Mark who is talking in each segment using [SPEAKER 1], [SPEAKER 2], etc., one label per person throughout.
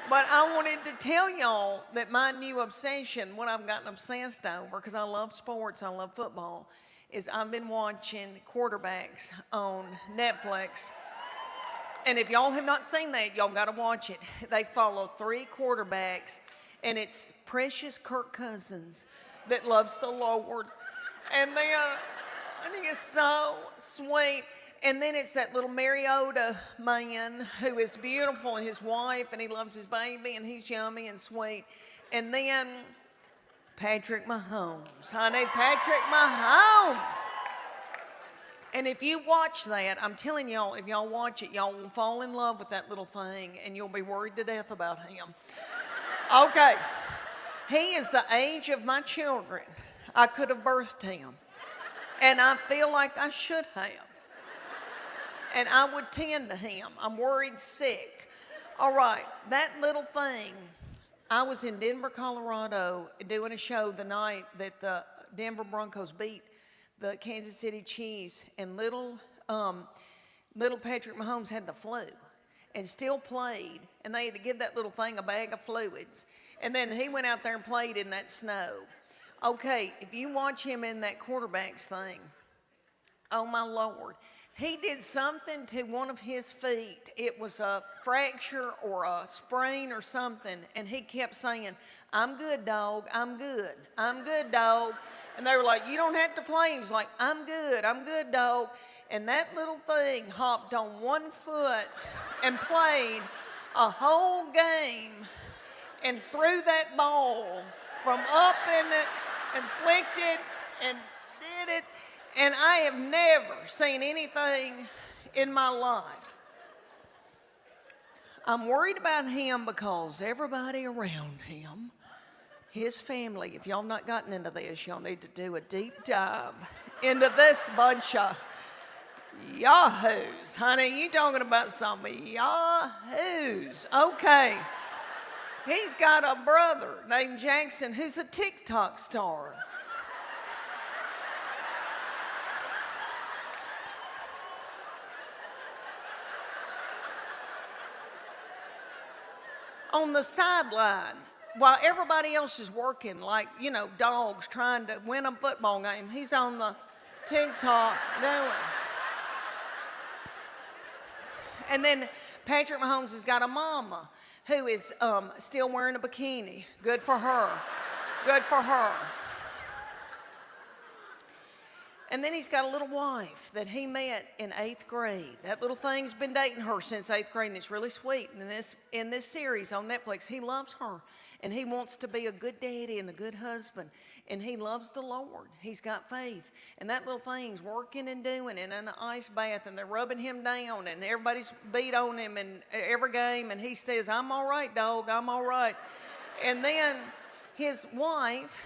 [SPEAKER 1] But I wanted to tell y'all that my new obsession, what I've gotten obsessed over, because I love sports, I love football, is I've been watching quarterbacks on Netflix. And if y'all have not seen that, y'all got to watch it. They follow 3 quarterbacks, and it's precious Kirk Cousins that loves the Lord. And he is so sweet. And then it's that little Mariota man who is beautiful, and his wife, and he loves his baby, and he's yummy and sweet. And then Patrick Mahomes, honey, Patrick Mahomes. And if you watch that, I'm telling y'all, if y'all watch it, y'all will fall in love with that little thing, and you'll be worried to death about him. Okay, he is the age of my children. I could have birthed him, and I feel like I should have. And I would tend to him. I'm worried sick. All right, that little thing. I was in Denver, Colorado, doing a show the night that the Denver Broncos beat the Kansas City Chiefs, and little Patrick Mahomes had the flu and still played, and they had to give that little thing a bag of fluids. And then he went out there and played in that snow. Okay, if you watch him in that quarterback's thing, oh my Lord, he did something to one of his feet. It was a fracture or a sprain or something, and he kept saying, "I'm good, dog, I'm good, I'm good, dog." And they were like, "You don't have to play." He was like, I'm good, dog." And that little thing hopped on one foot and played a whole game and threw that ball from up in it and flicked it and did it. And I have never seen anything in my life. I'm worried about him because everybody around him, his family, if y'all not gotten into this, y'all need to do a deep dive into this bunch of yahoos. Honey, you talking about some yahoos. Okay. He's got a brother named Jackson who's a TikTok star. On the sideline, while everybody else is working, like, dogs trying to win a football game, he's on the TikTok doing. And then Patrick Mahomes has got a mama who is still wearing a bikini. Good for her. Good for her. And then he's got a little wife that he met in 8th grade. That little thing's been dating her since 8th grade, and it's really sweet. And in this series on Netflix, he loves her, and he wants to be a good daddy and a good husband, and he loves the Lord. He's got faith. And that little thing's working and doing and in an ice bath, and they're rubbing him down, and everybody's beat on him in every game, and he says, "I'm all right, dog, I'm all right." And then his wife,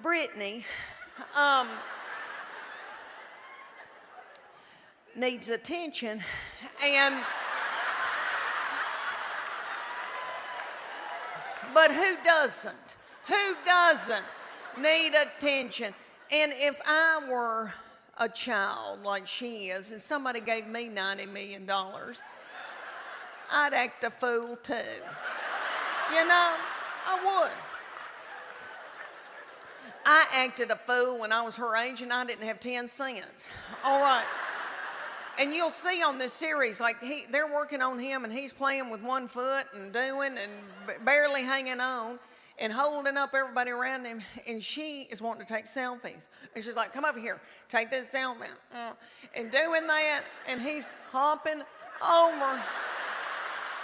[SPEAKER 1] Brittany, needs attention, but who doesn't? Who doesn't need attention? And if I were a child like she is, and somebody gave me $90 million, I'd act a fool too. I would. I acted a fool when I was her age, and I didn't have 10 cents. All right. And you'll see on this series, like they're working on him, and he's playing with one foot and doing and barely hanging on and holding up everybody around him. And she is wanting to take selfies. And she's like, "Come over here, take this selfie." And doing that, and he's hopping over,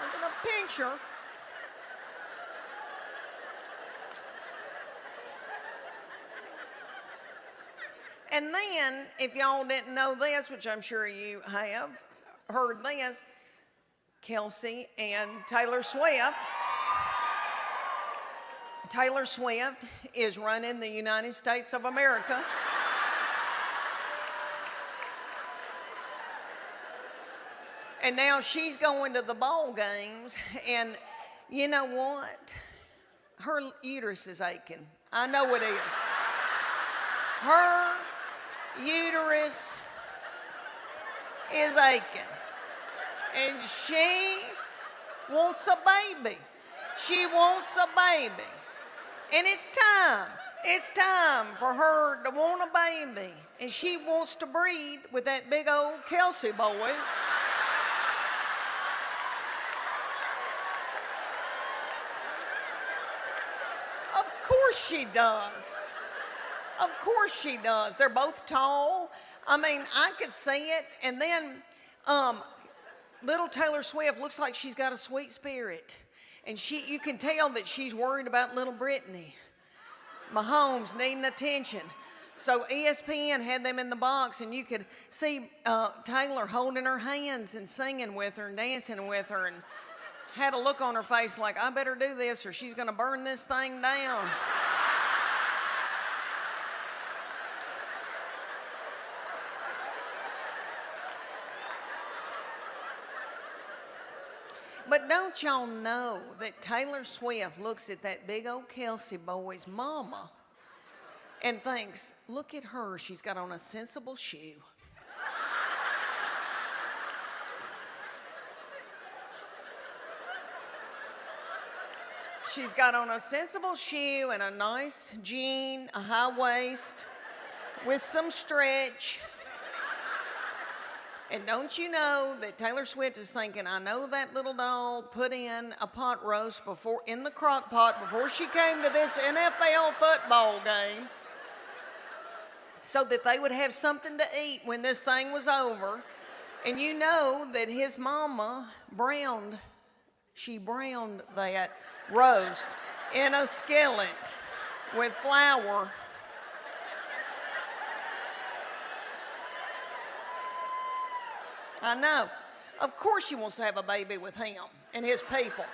[SPEAKER 1] taking a picture. And then, if y'all didn't know this, which I'm sure you have heard this, Kelsey and Taylor Swift. Taylor Swift is running the United States of America. And now she's going to the ball games, and you know what? Her uterus is aching. I know it is. Her uterus is aching. And she wants a baby. She wants a baby. And it's time. It's time for her to want a baby. And she wants to breed with that big old Kelsey boy. Of course she does. Of course she does. They're both tall. I mean, I could see it. And then little Taylor Swift looks like she's got a sweet spirit. And you can tell that she's worried about little Brittany. Mahomes needing attention. So ESPN had them in the box, and you could see Taylor holding her hands and singing with her and dancing with her, and had a look on her face like, I better do this or she's going to burn this thing down. But don't y'all know that Taylor Swift looks at that big old Kelsey boy's mama and thinks, look at her, she's got on a sensible shoe. She's got on a sensible shoe and a nice jean, a high waist with some stretch. And don't you know that Taylor Swift is thinking, I know that little doll put in a pot roast in the crock pot before she came to this NFL football game so that they would have something to eat when this thing was over. And you know that his mama browned that roast in a skillet with flour. I know. Of course she wants to have a baby with him and his people.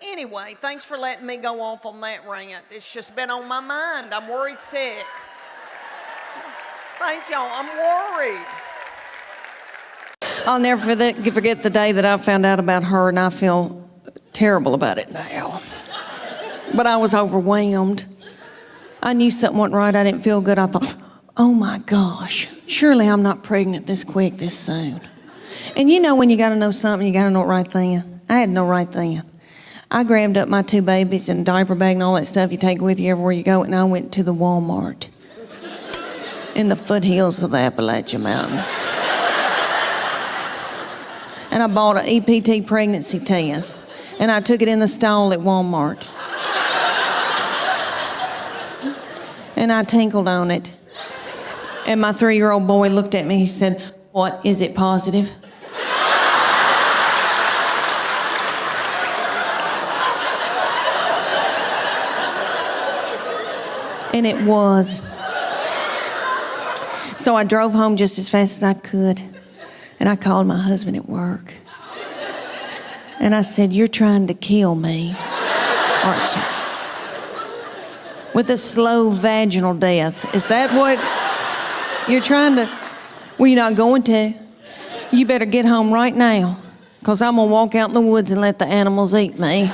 [SPEAKER 1] Anyway, thanks for letting me go off on that rant. It's just been on my mind. I'm worried sick. Thank y'all. I'm worried.
[SPEAKER 2] I'll never forget the day that I found out about her, and I feel terrible about it now. But I was overwhelmed. I knew something wasn't right. I didn't feel good. I thought, oh my gosh, surely I'm not pregnant this quick, this soon. And you know when you got to know something, you got to know it right then. I had to know right then. I grabbed up my 2 babies and diaper bag and all that stuff you take with you everywhere you go, and I went to the Walmart in the foothills of the Appalachian Mountains. And I bought an EPT pregnancy test, and I took it in the stall at Walmart. And I tinkled on it. And my 3-year-old boy looked at me, he said, what, is it positive? And it was. So I drove home just as fast as I could. And I called my husband at work. And I said, you're trying to kill me, aren't you? With a slow vaginal death. Is that what you're trying to? Well, you're not going to. You better get home right now, because I'm going to walk out in the woods and let the animals eat me.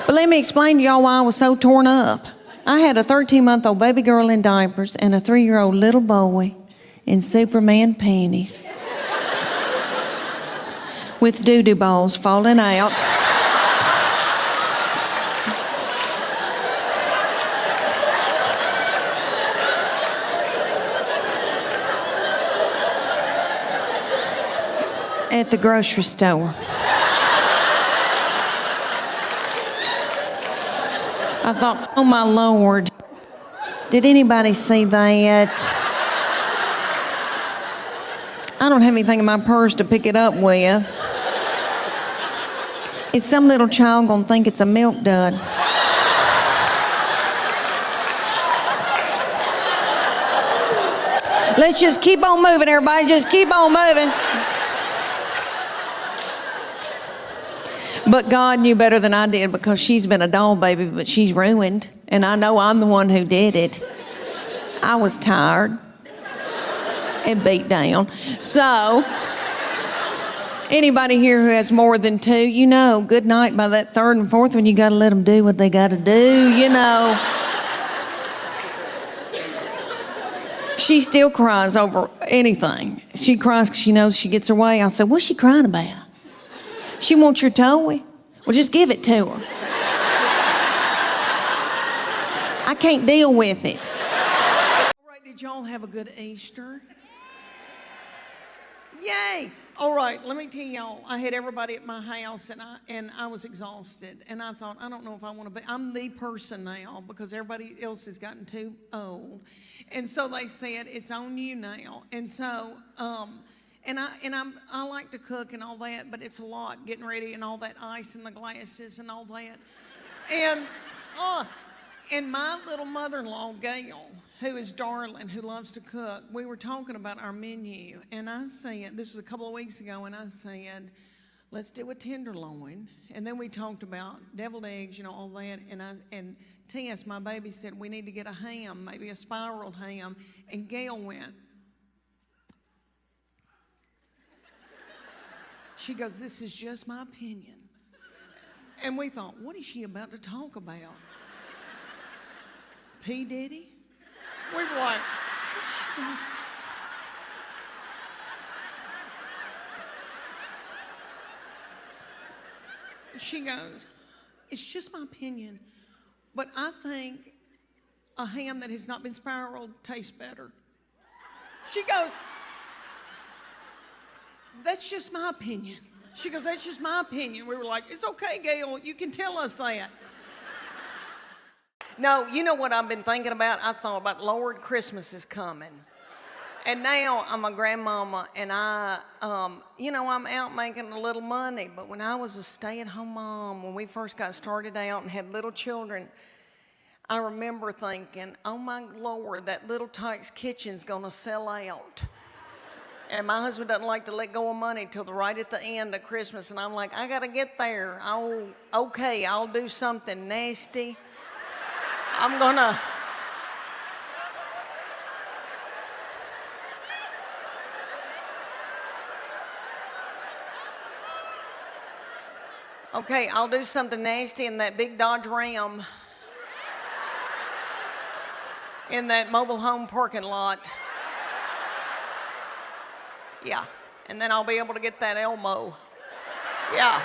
[SPEAKER 2] But let me explain to y'all why I was so torn up. I had a 13-month-old baby girl in diapers and a 3-year-old little boy in Superman panties with doo-doo balls falling out. At the grocery store. I thought, oh my Lord, did anybody see that? I don't have anything in my purse to pick it up with. Is some little child gonna think it's a milk dud? Let's just keep on moving, everybody, just keep on moving. But God knew better than I did, because she's been a doll baby, but she's ruined. And I know I'm the one who did it. I was tired and beat down. So Anybody here who has more than two, you know, good night by that third and fourth one, you got to let them do what they got to do, you know. She still cries over anything. She cries because she knows she gets her way. I said, what's she crying about? She wants your toy? Well, just give it to her. I can't deal with it.
[SPEAKER 1] All right, did y'all have a good Easter? Yay! All right, let me tell y'all, I had everybody at my house and I was exhausted. And I thought, I don't know if I want to be, I'm the person now because everybody else has gotten too old. And so they said, it's on you now. And so, I like to cook and all that, but it's a lot getting ready and all that ice in the glasses and all that. And my little mother-in-law, Gail, who is darling, who loves to cook, we were talking about our menu. And I said, this was a couple of weeks ago, and I said, let's do a tenderloin. And then we talked about deviled eggs, you know, all that. And Tess, my baby, said, we need to get a ham, maybe a spiraled ham. And Gail went. She goes, this is just my opinion. And we thought, what is she about to talk about? P. Diddy? We were like, what's she gonna say? She goes, it's just my opinion, but I think a ham that has not been spiraled tastes better. She goes, that's just my opinion. She goes, that's just my opinion. We were like, it's okay, Gail, you can tell us that. No, you know what I've been thinking about? I thought about, Lord, Christmas is coming. And now I'm a grandmama, and I'm out making a little money. But when I was a stay-at-home mom, when we first got started out and had little children, I remember thinking, oh my Lord, that Little Tykes Kitchen's gonna sell out. And my husband doesn't like to let go of money till right at the end of Christmas. And I'm like, I gotta get there. Okay, I'll do something nasty. I'm gonna. Okay, I'll do something nasty in that big Dodge Ram in that mobile home parking lot. Yeah, and then I'll be able to get that Elmo. Yeah.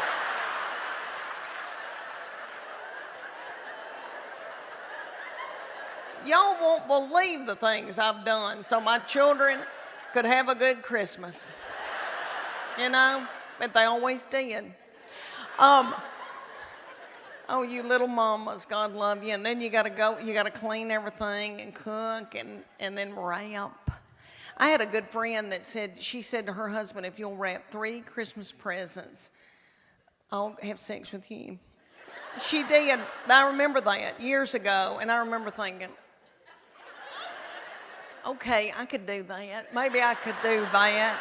[SPEAKER 1] Y'all won't believe the things I've done so my children could have a good Christmas. You know, but they always did. Oh, you little mamas, God love you. And then you gotta clean everything and cook and then wrap. I had a good friend that she said to her husband, if you'll wrap 3 Christmas presents, I'll have sex with you. She did. I remember that years ago, and I remember thinking, okay, I could do that. Maybe I could do that.